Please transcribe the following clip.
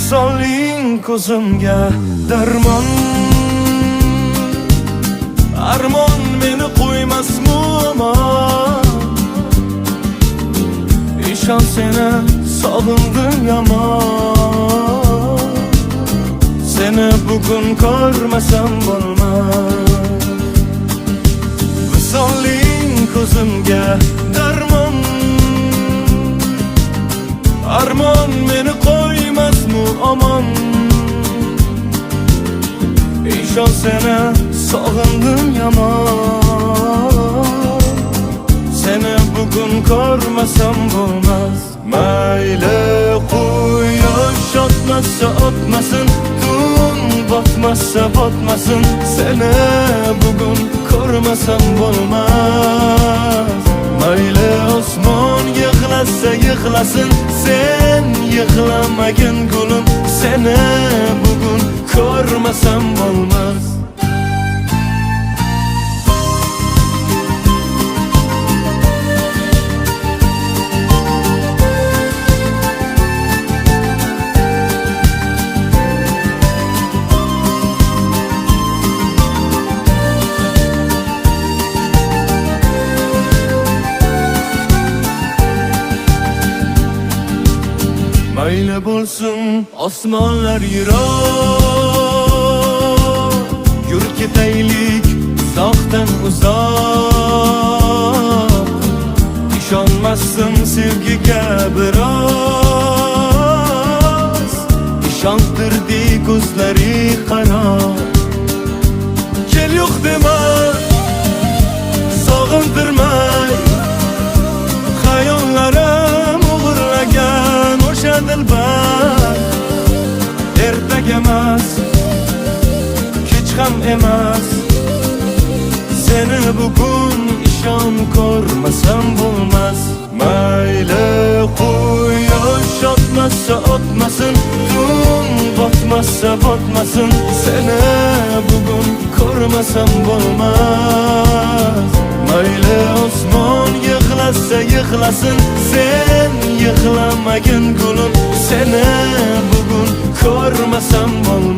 Visoling ko'zimga darmon, armon meni qo'ymasmi amon. İşan seni sog'indim yomon, seni bugün ko'rmasam bo'lmas. Visoling ko'zimga darmon, armon meni qo'ymasmi amon. İşan seni sog'indim yomon, seni bugün ko'rmasam bo'lmas. Mayli quyosh otmasa otmasin, tun botmasa botmasin, seni bugün ko'rmasam bo'lmas. Mayli osmon yig'lasa yig'lasin, sen yig'lamagin gulim, seni bugün ko'rmasam bo'lmas. Mayli bo'lsin osmonlar yiroq, yur ketaylik uzoqdan uzoq. İşonmassin sevgiga biroz, ishontirdi ko'zlari qaro. Kel yo'q dema, sog'intirmay, xayollarim o'g'irlagan o'sha dilbar. Ertak emas, kech ham emas, seni bugun ishon ko'rmasam bo'lmas. Mayli quyosh otmasa otmasin, tun botmasa botmasin, seni bugun ko'rmasam bo'lmas. Mayli osmon yig'lasa yig'lasin, sen yig'lamagin gulim, seni bugün ko'rmasam bo'lmas.